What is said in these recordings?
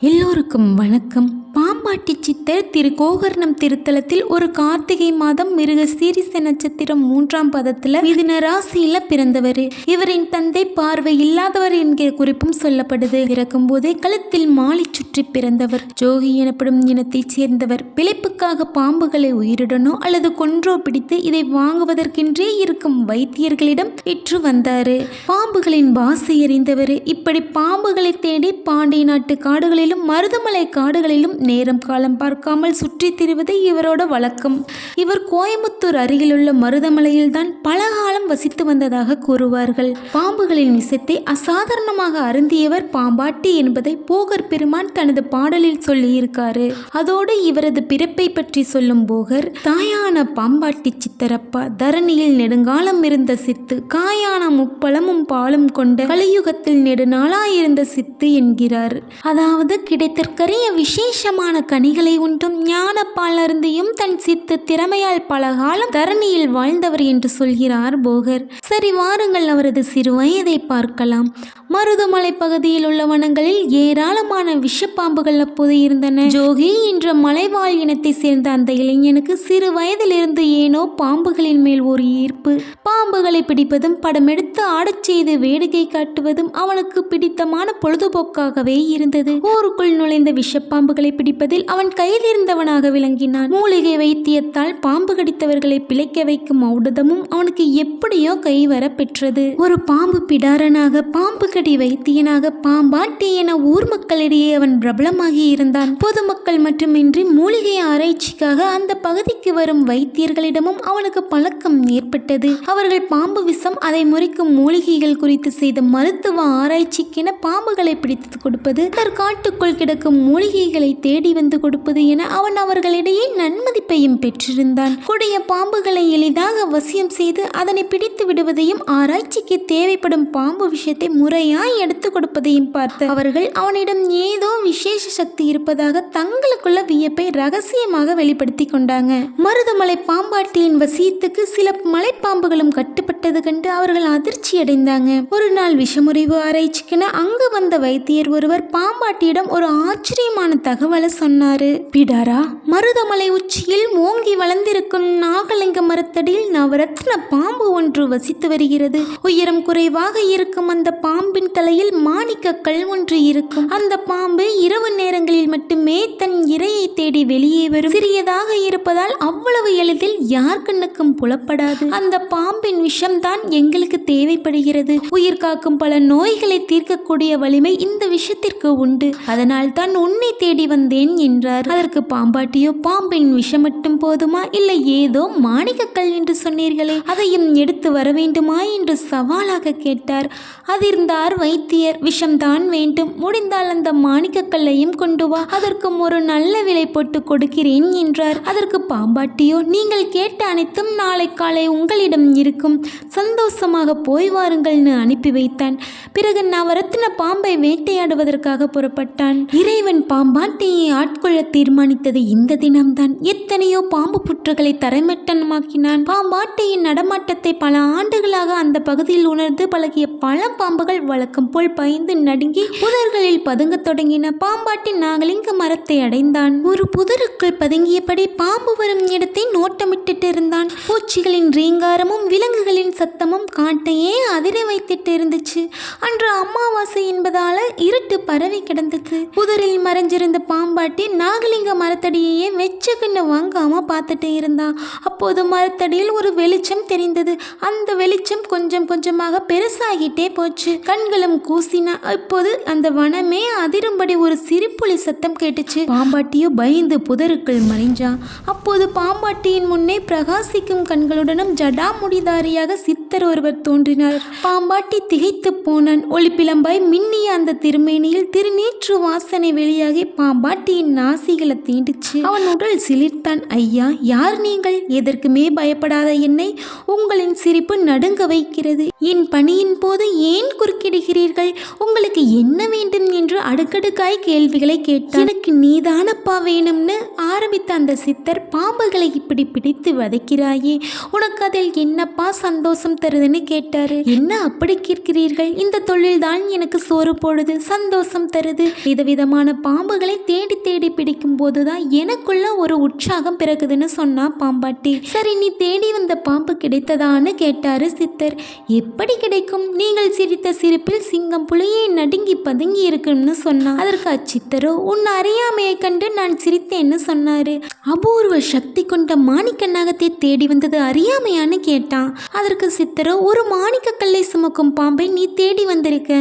எல்லோருக்கும் வணக்கம். பாம்பாட்டி சித்தர் திரு கோகர்ணம் திருத்தலத்தில் ஒரு கார்த்திகை மாதம் மிருக சீரிச நட்சத்திரம் 3ஆம் பதத்துல மிதுன ராசியில பிறந்தவர். இவரின் தந்தை பார்வை இல்லாதவர் என்கிற குறிப்பும் சொல்லப்படுது. பிறக்கும் போதே கழுத்தில் மாலை சுற்றி பிறந்தவர். ஜோகி எனப்படும் இனத்தைச் சேர்ந்தவர். பிழைப்புக்காக பாம்புகளை உயிருடனோ அல்லது கொன்றோ பிடித்து இதை வாங்குவதற்கென்றே இருக்கும் வைத்தியர்களிடம் விற்று வந்தாரு. பாம்புகளின் பாசை அறிந்தவர். இப்படி பாம்புகளை தேடி பாண்டிய நாட்டு காடுகளிலும் மருதமலை காடுகளிலும் நேரம் காலம் பார்க்காமல் சுற்றி திரிவது இவரோட வழக்கம். இவர் கோயம்புத்தூர் அருகிலுள்ள மருதமலையில் தான் பல காலம் வசித்து வந்ததாக கூறுவார்கள். பாம்புகளின் விஷத்தை அசாதாரணமாக அருந்தியவர் பாம்பாட்டி என்பதை போகர் பெருமான் தனது பாடலில் சொல்லியிருக்காரு. அதோடு இவரது பிறப்பை பற்றி சொல்லும் போகர், தாயான பாம்பாட்டி சித்தரப்பா தரணியில் நெடுங்காலம் இருந்த சித்து, காயான முப்பழமும் பாலும் கொண்ட கலியுகத்தில் நெடுநாளாயிருந்த சித்து என்கிறார். அதாவது கிடைத்தற்கரிய விசேஷமான கனிகளை உண்டும் ஞான பால் அருந்தியும் தன் சித்து திறமையால் பல காலம் தரணியில் வாழ்ந்தவர் என்று சொல்கிறார் போகர். சரி, வாருங்கள் அவரது சிறு வயதை பார்க்கலாம். மருதமலை பகுதியில் உள்ள வனங்களில் ஏராளமான விஷப்பாம்புகள் அப்போது இருந்தன. ஜோகி என்ற மலைவாழ் இனத்தை சேர்ந்த அந்த இளைஞனுக்கு சிறு வயதிலிருந்து ஏனோ பாம்புகளின் மேல் ஒரு ஈர்ப்பு. பாம்புகளை பிடிப்பதும் படமெடுத்து ஆடச் செய்து வேடிக்கை காட்டுவதும் அவனுக்கு பிடித்தமான பொழுதுபோக்காகவே இருந்தது. ஊருக்குள் நுழைந்த விஷப்பாம்புகளை பிடிப்பதில் அவன் கைதேர்ந்தவனாக விளங்கினான். மூலிகை வைத்தியத்தால் பாம்பு கடித்தவர்களை பிழைக்க வைக்கும் ஔடதமும் அவனுக்கு எப்படியோ கைவர பெற்றது. ஒரு பாம்பு பிடாரனாக, பாம்பு கடி வைத்தியனாக, பாம்பாட்டி என ஊர் மக்களிடையே அவன் பிரபலமாகி இருந்தான். பொதுமக்கள் மட்டுமின்றி மூலிகை ஆராய்ச்சிக்காக அந்த பகுதிக்கு வரும் வைத்தியர்களிடமும் அவனுக்கு பழக்கம் ஏற்பட்டது. அவர்கள் பாம்பு விஷம், அதை முறிக்கும் மூலிகைகள் குறித்து செய்த மருத்துவ ஆராய்ச்சிக்கென பாம்புகளை பிடித்து கொடுப்பது, காட்டுக்குள் கிடக்கும் மூலிகைகளை தேடி வந்து கொடுப்பது என அவன் அவர்களிடையே நன்மதிப்பையும் பெற்றிருந்தான். கொடிய பாம்புகளை எளிதாக வசியம் செய்து அதனை பிடித்து விடுவதையும் ஆராய்ச்சிக்கு தேவைப்படும் பாம்பு விஷயத்தை முறையாய் எடுத்து கொடுப்பதையும் பார்த்து அவர்கள் அவனிடம் ஏதோ விசேஷ சக்தி இருப்பதாக தங்களுக்குள்ள வியப்பை ரகசியமாக வெளிப்படுத்தி கொண்டாங்க. மருதமலை பாம்பாட்டியின் வசியத்துக்கு சில மலைப்பாம்புகளும் கட்டுப்பட்டது கண்டு அவர்கள் அதிர்ச்சி அடைந்தாங்க. ஒரு நாள் விஷமுறிவு ஆராய்ச்சிக்கென அங்கு வந்த வைத்தியர் ஒருவர் பாம்பாட்டியிடம் ஒரு ஆச்சரியமான தகவலை சொன்னாரு. பிடாரா, மருதமலை உச்சியில் ஓங்கி வளர்ந்திருக்கும் நாகலிங்க மரத்தடியில் நவரத்ன பாம்பு ஒன்று வசித்து வருகிறது. உயரம் குறைவாக இருக்கும் அந்த பாம்பின் தலையில் மாணிக்க கல் ஒன்று இருக்கும். அந்த பாம்பு இரவு நேரங்களில் மட்டுமே தன் இரையை தேடி வெளியே வரும். சிறியதாக இருப்பதால் அவ்வளவு எளிதில் யார் கண்ணுக்கும் புலப்படாது. அந்த பாம்பின் விஷம்தான் எங்களுக்கு தேவைப்படுகிறது. உயிர் காக்கும் பல நோய்களை தீர்க்கக்கூடிய வலிமை இந்த விஷத்திற்கு உண்டு. அதனால் தான் உன்னை தேடி வந்தேன் என்றார். அதற்கு பாம்பாட்டியோ, பாம்பின் விஷம் மட்டும் போதுமா, இல்லை ஏதோ மாணிக்கக்கல் என்று சொன்னீர்களே, அதையும் எடுத்து வர வேண்டுமா என்று சவாலாக கேட்டார். அதிர்ந்தார் வைத்தியர். விஷம்தான் வேண்டும், முடிந்தால் அந்த மாணிக்கக்கல்லையும் கொண்டு வா, அதற்கும் ஒரு நல்ல விலை போட்டு கொடுக்கிறேன் என்றார். அதற்கு பாம்பாட்டியோ, நீங்கள் கேட்ட அனைத்தும் நாளை காலை உங்களிடம் இருக்கும், சந்தோஷமாக போய் வாருங்கள்னு அனுப்பி வைத்தான். பிறகு நவரத்ன பாம்பை வேட்டையாடுவதற்காக புறப்பட்டான். இறைவன் பாம்பாட்டியை ஆட்கொள்ள தீர்மானித்தது இந்த தினம்தான். எத்தனையோ பாம்பு புற்றுகளை தரைமட்டமாக்கினான். பாம்பாட்டியின் நடமாட்டத்தை பல ஆண்டுகளாக அந்த பகுதியில் உணர்ந்து பழகிய பல பாம்புகள் வழக்கம் போல் பயந்து நடுங்கி புதர்களில் பதுங்க தொடங்கின. பாம்பாட்டி நாகலிங்க மரத்தை அடைந்தான். ஒரு புதருக்குள் பதுங்கியபடி பாம்பு வரும் இடத்தை நோட்டமிட்டு இருந்தான். பூச்சிகளின் ரீங்காரமும் விலங்குகளின் சத்தமும் காட்டையே அதிர வைத்துட்டு இருந்துச்சு. அன்று அமாவாசை என்பதால இருட்டு பரவி கிடந்தது. புதரில் மறைஞ்சிருந்த பாம்பாட்டி நாகலிங்க மரத்தடியையே வெச்சக்கண்ணு வாங்காம பார்த்துட்டு இருந்தான். அப்போது மரத்தடியில் ஒரு வெளிச்சம் தெரிந்தது. அந்த வெளிச்சம் கொஞ்சம் கொஞ்சமாக பெருசாகிட்டே போச்சு. கண்களும் கூசின. இப்போது அந்த வனமே அதிரும்படி ஒரு சிரிப்புளி சத்தம் கேட்டுச்சு. பாம்பாட்டியோ பயந்து புதருக்குள் மறைஞ்சான். அப்போது பாம்பாட்டியின் முன்னே பிரகாசிக்கும் கண்களுடனும் ஜடாமுடிதாரியாக சித்தர் ஒருவர் தோன்றினார். பாம்பாட்டி திகைத்து போனான். ஒளிப்பிளம்பாய் மின்னிய அந்த திருமேனியில் திருநீற்று வாசனை வெளியாகி பாம்பாட்டியின் நாசிகளை தீண்டுச்சு. அவன் உடல் சிலிர்த்தான். ஐயா, யார் நீங்கள்? எதற்குமே பயப்படாத என்னை உங்களின் சிரிப்பு நடுங்க வைக்கிறது. என் பணியின் போது ஏன் குறுக்கிடுகிறீர்கள்? உங்களுக்கு என்ன வேண்டும் என்று அடுக்கடுக்காய் கேள்விகளை கேட்டான். கேட்டான். எனக்கு நீதானப்பா வேணும்னு ஆரம்பித்த அந்த சித்தர், பாம்புகளை இப்படி பிடித்து வதைக்கிறாயே, உனக்கு அதில் என்னப்பா சந்தோஷம் தருதுன்னு கேட்டாரு. என்ன அப்படி கேட்கிறீர்கள்? இந்த தொழில் தான் எனக்கு சோறு போடுது, சந்தோஷம் தருது. விதவிதமான பாம்புகளை தேடி தேடி பிடிக்கும் போதுதான் எனக்குள்ள ஒரு உற்சாகம் பிறகுதுன்னு சொன்னா பாம்பாட்டி. சரி, நீ தேடி வந்த பாம்பு கிடைத்ததான்னு கேட்டாரு சித்தர். எப்படி கிடைக்கும்? நீங்கள் சிரித்த சிரிப்பில் சிங்கம் புலியை நடுங்கி பதுங்கி இருக்குன்னு சொன்னா. அதற்கு அச்சித்தரோ, உன் அறியாமையை கண்டு நான் சிரித்தேன்னு சொன்னாரு. அபூர்வ சக்தி கொண்ட மாணிக்க நகத்தை தேடி வந்தது அறியாமையான்னு கேட்டான். அதற்கு சித்தரோ, ஒரு மாணிக்க கல்லை சுமக்கும் பாம்பை நீ தேடி வந்திருக்க,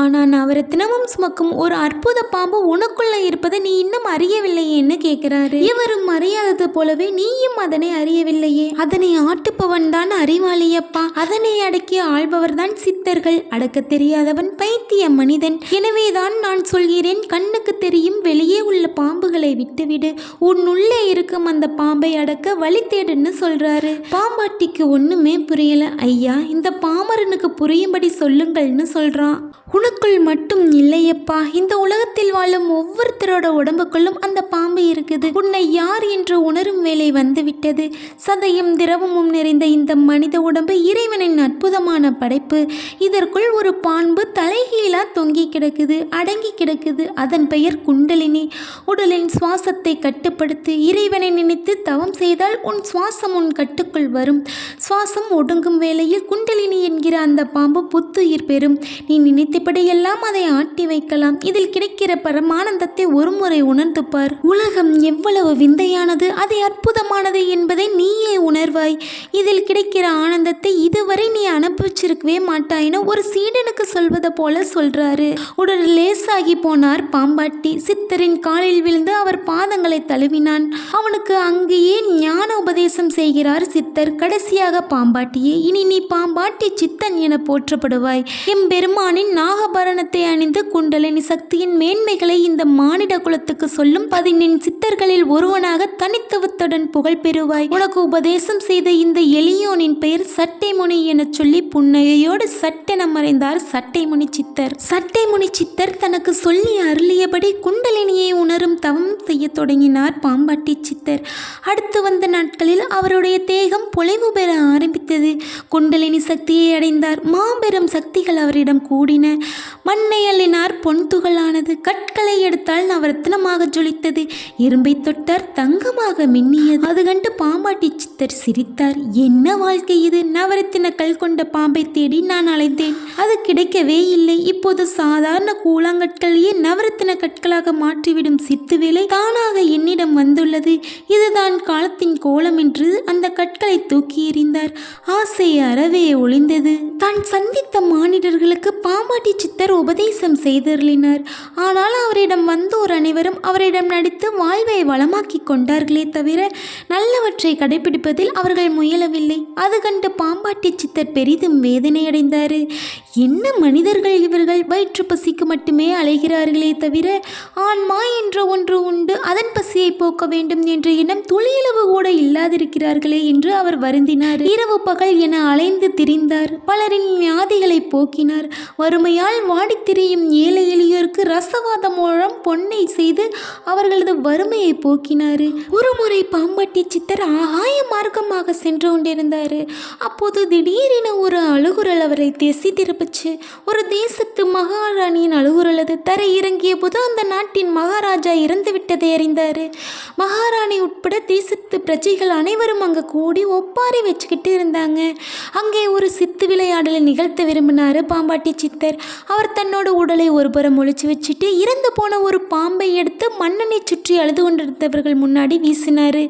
ஆனா நவரத்தினமும் சுமக்கும் ஒரு அற்புத பாம்பு உனக்குள்ள இருப்பதை நீ இன்னும் அறியவில்லையேன்னு கேட்கிறாரு. இவரும் அறியாதது போலவே, நீயும் அதனை அறியவில்லையே, அதனை ஆட்டுப்பவன் தான் அறிவாளியப்பா, அதனை அடக்கி ஆள்பவர் தான் சித்தர்கள், அடக்க தெரியாதவன் பைத்திய மனிதன். எனவேதான் நான் சொல்கிறேன், கண்ணுக்கு தெரியும் வெளியே உள்ள பாம்புகளை விட்டுவிடு, உன் உள்ளே இருக்கும் அந்த பாம்பை அடக்க வழி தேடுன்னு சொல்றாரு. பாம்பாட்டிக்கு ஒண்ணுமே புரியல. ஐயா, இந்த பாமரனுக்கு புரியும்படி சொல்லுங்கள்னு சொல்றான். உனக்குள் மட்டும் இல்லையப்பா, இந்த உலகத்தில் வாழும் ஒவ்வொருத்தரோட உடம்புக்குள்ளும் அந்த பாம்பு இருக்குது. உன்னை யார் என்று உணரும் வேலை வந்துவிட்டது. சதையும் திரவமும் நிறைந்த இந்த மனித உடம்பு இறைவனின் அற்புதமான படைப்பு. இதற்குள் ஒரு பாம்பு தலைகீழா தொங்கி கிடக்குது, அடங்கி கிடக்குது. அதன் பெயர் குண்டலினி. உடலின் சுவாசத்தை கட்டுப்படுத்தி இறைவனை நினைத்து தவம் செய்தால் உன் சுவாசம் உன் கட்டுக்குள் வரும். சுவாசம் ஒடுங்கும் வேளையில் குண்டலினி என்கிற அந்த பாம்பு புத்துயிர் பெறும். நீ நினைத்தபடியெல்லாம் அதை ஆட்டி வைக்கலாம். இதில் கிடைக்கிற பரமானந்தத்தை ஒருமுறை உணர்ந்து பார். உலகம் எவ்வளவு விந்தையானது, அதை அற்புதமானது என்பதை நீயே உணர்வாய். இதில் கிடைக்கிற ஆனந்தத்தை இதுவரை நீ அனுபவிச்சிருக்கவே மாட்டாயின்னு ஒரு சீடனுக்கு சொல்வது போல சொல்றாரு. உடல் லேசாகி போனார் பாம்பாட்டி. சித்தரின் காலில் விழுந்து அவர் பாதங்களை தழுவினான். அவனுக்கு அங்கேயே ஞான உபதேசம் செய்கிறார் சித்தர். கடைசியாக, பாம்பாட்டியே, இனி நீ பாம்பாட்டி சித்தன் என போற்றப்படுவாய். எம்பெருமானின் நாகபரணத்தை அணிந்து குண்டலினி சக்தியின் மேன்மைகளை இந்த மானிட குலத்துக்கு சொல்லும் 14 சித்தர்களில் ஒருவனாக தனித்துவத்துடன் புகழ் பெறுவாய். உனக்கு உபதேசம் செய்த இந்த எளியோனின் பெயர் சட்டைமுனி என சொல்லி புன்னகையோடு சட்டென மறைந்தார் சட்டைமுனி சித்தர். சட்டைமுனி சித்தர் தனக்கு சொல்லி அருளியபடி குண்டலினியை உணரும் தவம் செய்ய தொடங்கினார் பாம்பாட்டி சித்தர். அடுத்து வந்த நாட்களில் அவருடைய தேகம் பொலைவு பெற ஆரம்பித்தது. குண்டலினி சக்தியை அடைந்தார். மாபெரும் சக்திகள் அவரிடம் கூடின. மண்ணை அள்ளினார், பொன் துகளானது. கற்களை எடுத்தால் நவரத்னமாக ஜொலித்தது. இரும்பை தொட்டார், தங்கமாக மின்னியது. அது கண்டு பாம்பாட்டி சித்தர் சிரித்தார். என்ன வாழ்க்கை இது! நவரத்தின கல் கொண்ட பாம்பை தேடி நான் அலைந்தேன், அது கிடைக்கவே இல்லை. இப்போது சாதாரண கூழாங்கற்களையே நவரத்தின கற்களாக மாற்றிவிடும் சித்து வேலை தானாக என்னிடம் வந்துள்ளது. இதுதான் காலத்தின் கோலம் என்று அந்த கற்களை தூக்கி எறிந்தார். ஆசை அறவே ஒளிந்தது. தான் சந்தித்த மானிடர்களுக்கு பாம்பாட்டி சித்தர் உபதேசம் செய்தருளினார். ஆனால் அவரிடம் வந்தோர் அனைவரும் அவரிடம் நடித்து வாழ்வை வளமாக்கி கொண்டார்களே தவிர நல்லவற்றை கடைபிடிப்பதில் அவர்கள் முயலவில்லை. அது கண்டு பாம்பாட்டி சித்தர் பெரிதும் வேதனையடைந்தார். என்ன மனிதர்கள் இவர்கள்! வயிற்று பசிக்கு மட்டுமே அலைகிறார்களே தவிர ஆன்மா என்ற ஒன்று உண்டு, அதன் பசியை போக்க வேண்டும் என்ற எண்ணம் துளியளவு கூட இல்லாதிருக்கிறார்களே என்று அவர் வருந்தினார். இரவு பகல் என அலைந்து திரிந்தார். பலரின் வியாதிகளை போக்கினார். வறுமையால் வாடித் திரியும் ஏழை எளியோருக்கு ரசவாதம் மூலம் பொன்னை செய்து அவர்களது வறுமையை போக்கினார். ஒரு முறை பாம்பாட்டி சித்தர் ஆகாய மார்க்கமாக சென்று கொண்டிருந்தார். அப்போது திடீரென ஒரு அழுகுரல் அவரை திசை திருப்பிச்சு. ஒரு தேசத்து மகாராணியின் அழுகுரல் அது. தரை இறங்கிய போது அந்த நாட்டின் மகாராஜா இறந்து விட்டதை அறிந்தார். மகாராணி உட்பட தேசத்து பிரஜைகள் அனைவரும் அங்கே கூடி ஒப்பாரி வச்சுக்கிட்டு இருந்தாங்க. அங்கே ஒரு சித்து விளையாடலை நிகழ்த்த விரும்பினார் பாம்பாட்டி சித்தர். அவர் தன்னோட உடலை ஒருபுறம் ஒழிச்சு வச்சுட்டு இறந்து போன ஒரு பாம்பை எடுத்து மன்னனை சுற்றி அழுது கொண்டிருந்தவர்கள் முன்னாடி வீசினார்.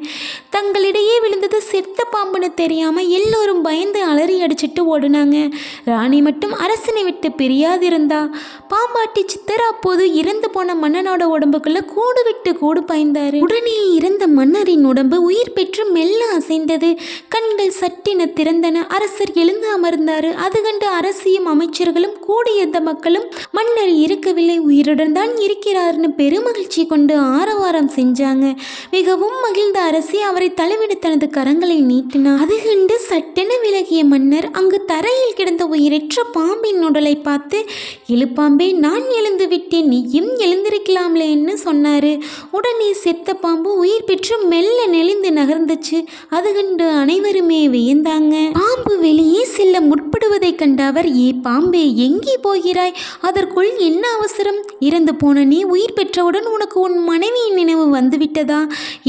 தங்களிடையே விழுந்தது செத்த பாம்புன்னு தெரியாமல் எல்லோரும் பயந்து அலறி அடிச்சுட்டு ஓடுனாங்க. ராணி மட்டும் அரசனை விட்டு பிரியாதிருந்தா. பாம்பாட்டி சித்தர் அப்போது இறந்து போன மன்னனோட உடம்புக்குள்ள கூடு விட்டு கூடு பாய்ந்தாரு. உடனே இறந்த மன்னரின் உடம்பு உயிர் பெற்று மெல்ல அசைந்தது. கண்கள் சட்டென திறந்தன. அரசர் எழுந்து அமர்ந்தாரு. அது கண்டு அரசியும் அமைச்சர்களும் கூடியிருந்த மக்களும் மன்னர் இருக்கவில்லை, உயிருடன் தான் இருக்கிறார்னு பெருமகிழ்ச்சி கொண்டு ஆரவாரம் செஞ்சாங்க. மிகவும் மகிழ்ந்த அரசி அவரை தழுவிட தனது கரங்களை நீட்டினார். அது கண்டு சட்டென விலகிய மன்னர் அங்கு தரையில் கிடந்த உயிரற்ற பாம்பு பாம்பின் உடலை பார்த்து, எழுப்பாம்பே, நான் எழுந்து விட்டேன், நீயும் எழுந்திருக்கலாம்லேன்னு சொன்னாரு. உடனே செத்த பாம்பு உயிர் பெற்று மெல்ல நெளிந்து நகர்ந்துச்சு. அது கண்டு அனைவருமே வியந்தாங்க. பாம்பு வெளியே செல்ல முற்படுவதை கண்ட அவர், ஏ பாம்பே, எங்கே போகிறாய்? அதற்குள் என்ன அவசரம்? இறந்து போன நீ உயிர் பெற்றவுடன் உனக்கு உன் மனைவியின் நினைவு வந்துவிட்டதா?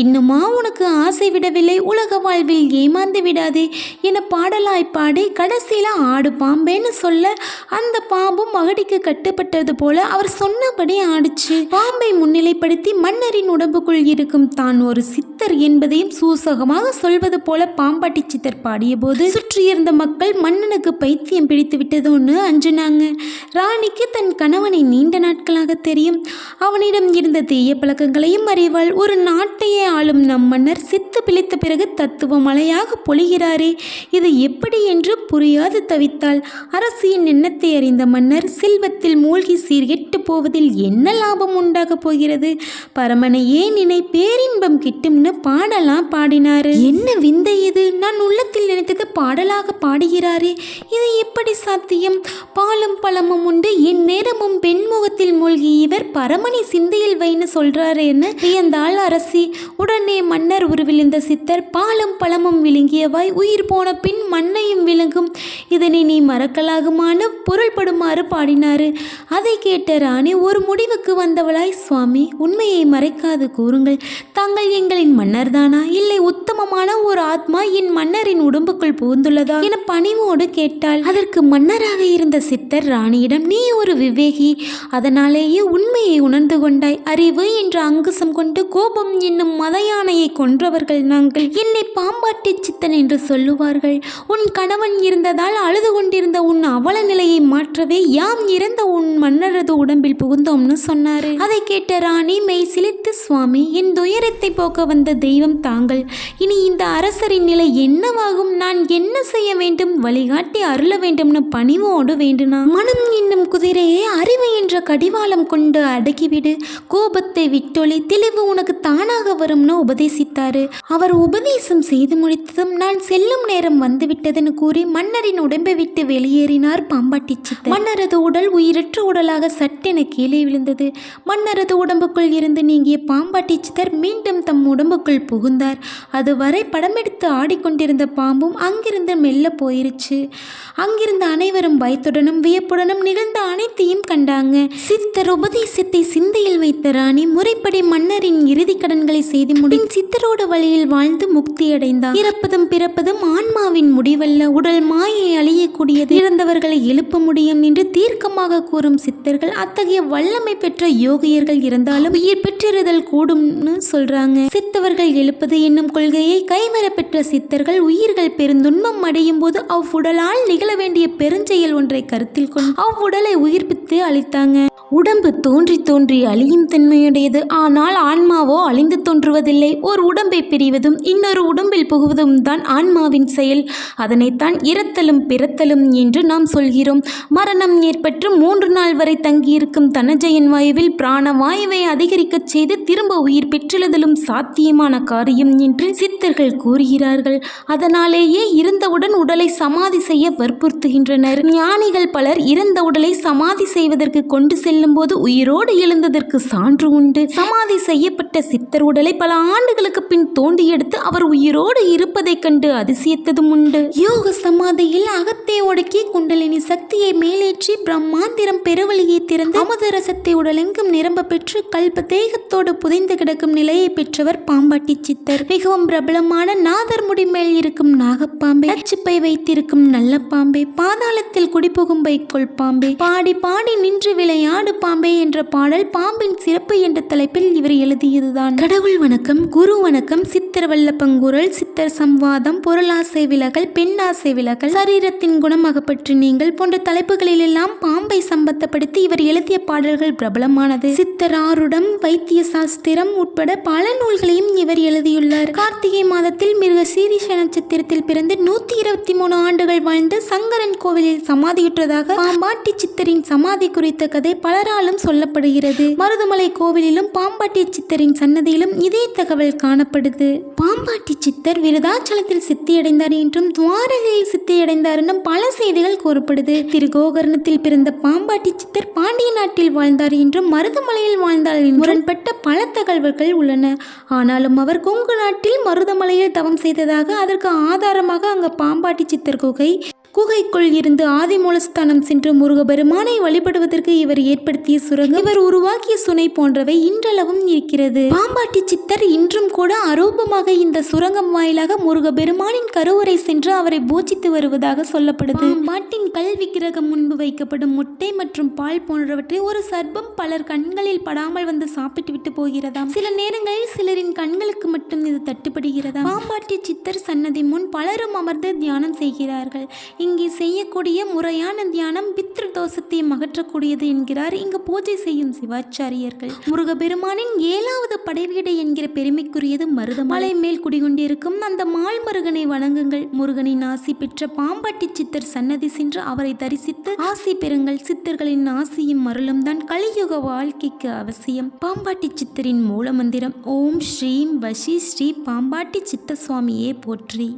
இன்னுமா உனக்கு ஆசை விடவில்லை? உலக வாழ்வில் ஏமாந்து விடாதே என பாடலாய் பாடி கடைசியில ஆடு பாம்பேன்னு சொல்ல அந்த பாம்பும் மகடிக்கு கட்டுப்பட்டது போல அவர் சொன்னபடி ஆடிச்சு. பாம்பை முன்னிலைப்படுத்தி மன்னரின் உடம்புக்குள் இருக்கும் தான் ஒரு சித்தர் என்பதையும் சூசகமாக சொல்வது போல பாம்பாட்டி சித்தர் பாடிய போது சுற்றியிருந்த மக்கள் மன்னனுக்கு பைத்தியம் பிடித்து விட்டதோன்னு அஞ்சுனாங்க. ராணிக்கு தன் கணவனை நீண்ட நாட்களாக தெரியும். அவனிடம் இருந்த தீய பழக்கங்களையும் அறிவாள். ஒரு நாட்டையே ஆளும் நம் மன்னர் சித்து பிழைத்த பிறகு தத்துவ மழையாக பொழிகிறாரே, இது எப்படி என்று புரியாது தவித்தாள். அரசியின் எண்ணத்தை அறிந்த மன்னர், செல்வத்தில் மூழ்கி சீர்கெட்டு போவதில் என்ன லாபம் உண்டாக போகிறது? பரமனையே நினை, பேரின்பம் கிட்டும்னு பாடலாம் பாடினாரு. என்ன விந்தை இது! நான் உள்ளத்தில் நினைத்தது பாடலாக பாடுகிறாரே, இது எப்படி சாத்தியம்? பாலும் பழமும் உண்டு, என் நேரமும் பெண்முகத்தில் மூழ்கி இவர் பரமனை சிந்தையில் வைன்னு சொல்றாரேன்னு வியந்தாள் அரசி. உடனே மன்னர் உருவிழுந்த சித்தர், பாலும் பழமும் விழுங்கியவாய் உயிர் போன பின் மண்ணையும் விழுங்கும், இதனை நீ மறக்கலாகுமான்னு பொருள்படுமாறு பாடினாரு. அதை கேட்ட ராணி ஒரு முடிவுக்கு வந்தவளாய், சுவாமி, உண்மையை மறைக்காது கூறுங்கள். தாங்கள் எங்களின் மன்னர்தானா, இல்லை உத்தமமான ஒரு ஆத்மா என் மன்னரின் உடம்புக்குள் புகுந்துள்ளதா என பணிவோடு கேட்டாள். அதற்கு மன்னராக இருந்த சித்தர் ராணியிடம், நீ ஒரு விவேகி, அதனாலேயே உண்மையை உணர்ந்து கொண்டாய். அறிவு என்ற அங்குசம் கொண்டு கோபம் என்னும் மத யானையை கொன்றவர்கள் நாங்கள். என்னை பாம்பாட்டி சித்தன் என்று சொல்லுவார்கள். உன் கணவன் இருந்ததால் அழுது கொண்டிருந்த உன் அவல நிலையை மாற்றவே யாம் இறந்த உன் மன்னரது உடம்பில் புகுந்தோம்னு சொன்னாரு. அதை கேட்ட ராணி மெய் சிலித்து, சுவாமி, என் துயரத்தை போக்க வந்த தெய்வம் தாங்கள். இனி இந்த அரசரின் நிலை என்னவாகும்? நான் என்ன செய்ய வேண்டும்? வழிகாட்டி அருள வேண்டும்னு பணிவோடு வேண்டுனா. மனம் என்னும் குதிரையை அறிவு என்ற கடிவாளம் கொண்டு அடக்கிவிடு, கோபத்தை விட்டொளி, தெளிவு உனக்கு தானாக வரும்னு உபதேசித்தாரு. அவர் உபதேசம் செய்து முடித்ததும் நான் செல்லும் நேரம் வந்துவிட்டதுன்னு கூறி மன்னரின் உடம்பை விட்டு வெளியேறினார் பாம்பாட்டி சித்தர். மன்னரது உடல் உயிரற்ற உடலாக சட்டென கீழே விழுந்தது. மன்னரது உடம்புக்குள் இருந்து நீங்கிய பாம்பாட்டி சித்தர் மீண்டும் தம் உடம்புக்குள் புகுந்தார். அதுவரை படமெடுத்து ஆடிக்கொண்டிருந்த பாம்பும் அங்கிருந்து மெல்ல போயிருச்சு. அங்கிருந்த அனைவரும் பயத்துடனும் வியப்புடனும் நிகழ்ந்த அனைத்தையும் கண்டாங்க. சித்தர் உபதேசத்தை சிந்தையில் வைத்த ராணி முறைப்படி மன்னரின் இறுதி கடன்களை செய்து முடியும் சித்தரோட வழியில் வாழ்ந்து முக்தி அடைந்தார். இறப்பதும் பிறப்பதும் ஆன்மாவின் முடிவல்ல, உடல் மாயை அழியக்கூடியது, இறந்தவர்களை எழுப்ப முடியும் என்று தீர்க்கமாக கூறும் சித்தர்கள் அத்தகைய வல்லமை பெற்ற யோகியர்கள் இருந்தாலும் உயிர் பெற்றிருதல் கூடும்னு சொல்றாங்க. சித்தவர்கள் எழுப்பது என்னும் கொள்கையை கைவர பெற்ற சித்தர்கள் உயிர்கள் பெருந்துன்பம் அடையும் போது அவ்வுடலால் நிகழ வேண்டிய பெருஞ்செயல் ஒன்றை கருத்தில் கொண்டு அவ்வுடலை உயிர்ப்பித்து அளித்தாங்க. உடம்பு தோன்றி தோன்றி அழியும் தன்மையுடையது. ஆனால் ஆன்மாவோ அழிந்து தோன்றுவதில்லை. ஒரு உடம்பை பிரிவதும் இன்னொரு உடம்பில் புகுவதும் தான் ஆன்மாவின் செயல். அதனைத்தான் இறத்தலும் பிறத்தலும் என்று நாம் சொல்கிறோம். மரணம் ஏற்பட்டு 3 நாள் வரை தங்கியிருக்கும் தனஜயன் வாயுவில் பிராண வாயுவை அதிகரிக்கச் செய்து திரும்ப உயிர் பெற்றெழுதலும் சாத்தியமான காரியம் என்று சித்தர்கள் கூறுகிறார்கள். அதனாலேயே இறந்தவுடன் உடலை சமாதி செய்ய வற்புறுத்துகின்றனர். ஞானிகள் பலர் இறந்த உடலை சமாதி செய்வதற்கு கொண்டு செல்லும் போது உயிரோடு எழுந்ததற்கு சான்று உண்டு. சமாதி செய்யப்பட்ட சித்தர் உடலை பல ஆண்டுகளுக்கு பின் தோண்டி எடுத்து அவர் உயிரோடு இருப்பதைக் கண்டு அதிசயித்ததும் உண்டு. யோக சமாதியில் அகத்தை ஒடுக்கி குண்டலினி சக்தியை மேலேற்றி பிரம்மாந்திரம் பெருவழியை திறந்து அமுதரசத்தை உடலெங்கும் நிரம்ப பெற்று கல்ப தேகத்தோடு புதைந்து கிடக்கும் நிலையை பெற்றவர் பாம்பாட்டி சித்தர். மிகவும் பிரபலமான நாதர் முடி மேல் இருக்கும் நாகப்பாம்பை, அச்சுப்பை வைத்திருக்கும் நல்ல பாம்பை, பாதாளத்தில் குடிபுகும் வைக்கோல் பாம்பை, பாடி பாடி நின்று விளையாடு பாம்பே என்ற பாடல் பாம்பின் சிறப்பு என்ற தலைப்பில் இவர் எழுதியதுதான். கடவுள் வணக்கம், குரு வணக்கம், சித்தர் வல்லப்பங்குரல், சித்தர் சம்வாதம், பொருளாசை விலகல், பெண்ணாசை விலகல், சரீரத்தின் குணம் அகப்பற்று நீங்கள் போன்ற தலைப்புகளிலெல்லாம் பாம்பை சம்பந்தப்படுத்தி இவர் எழுதிய பாடல்கள் பிரபலமானது. சித்தர் ஆருடம், வைத்திய சாஸ்திரம் உட்பட பல நூல்களையும் இவர் எழுதியுள்ளார். கார்த்திகை மாதத்தில் மிருக சீரிஷ நட்சத்திரத்தில் பிறந்து 123 ஆண்டுகள் வாழ்ந்து சங்கரன் கோவிலில் சமாதியுற்றதாக பாம்பாட்டி சித்தரின் சமாதி குறித்த கதை பலராலும் சொல்லப்படுகிறது. மருதுமலை கோவிலிலும் பாம்பாட்டி சித்தரின் சன்னதியிலும் இதே தகவல் காணப்படுது. பாம்பாட்டி சித்தர் விருதாச்சலத்தில் சித்தியடைந்தார் என்றும் துவாரகையில் சித்தியடைந்தார் என்றும் பல செய்திகள் கூறப்படுது. திரு கோகர்ணத்தில் பிறந்த பாம்பாட்டி சித்தர் பாண்டிய நாட்டில் வாழ்ந்தார் என்றும் மருதமலையில் வாழ்ந்தார் என்றும் முரண்பட்ட பல தகவல்கள் உள்ளன. ஆனாலும் அவர் கொங்கு நாட்டில் மருதமலையில் தவம் செய்ததாக, அதற்கு ஆதாரமாக அங்கு பாம்பாட்டி சித்தர் குகைக்குள் இருந்து ஆதிமூலஸ்தானம் சென்று முருகபெருமானை வழிபடுவதற்கு இவர் ஏற்படுத்திய சுரங்கம், இவர் உருவாக்கிய சுனை போன்றவை இன்றளவும் இருக்கிறது. பாம்பாட்டி சித்தர் இன்றும் கூட அரூபமாக இந்த சுரங்கம் வாயிலாக முருகபெருமானின் கருவறை சென்று அவரை பூஜித்து வருவதாக சொல்லப்படுது. பாம்பாட்டின் கல் விக்கிரகம் முன்பு வைக்கப்படும் முட்டை மற்றும் பால் போன்றவற்றை ஒரு சர்ப்பம் பலர் கண்களில் படாமல் வந்து சாப்பிட்டு விட்டு போகிறதாம். சில நேரங்களில் சிலரின் கண்களுக்கு மட்டும் இது தட்டுப்படுகிறதாம். பாம்பாட்டி சித்தர் சன்னதி முன் பலரும் அமர்ந்து தியானம் செய்கிறார்கள். இங்கே செய்யக்கூடிய முறையான தியானம் பித்ரு தோஷத்தை அகற்றக்கூடியது என்கிறார் இங்கு பூஜை செய்யும் சிவாச்சாரியர்கள். முருகபெருமானின் 7வது படைவீடு என்கிற பெருமைக்குரியது மருதமலை மேல் குடிகொண்டிருக்கும் அந்த மால்மருகனை வணங்குங்கள். முருகனின் ஆசி பெற்ற பாம்பாட்டி சித்தர் சன்னதி சென்று அவரை தரிசித்து ஆசி பெறுங்கள். சித்தர்களின் ஆசியும் அருளும் தான் கலியுக வாழ்க்கைக்கு அவசியம். பாம்பாட்டி சித்தரின் மூல மந்திரம் ஓம் ஸ்ரீம் வஷி ஸ்ரீ பாம்பாட்டி சித்த சுவாமியே போற்றி.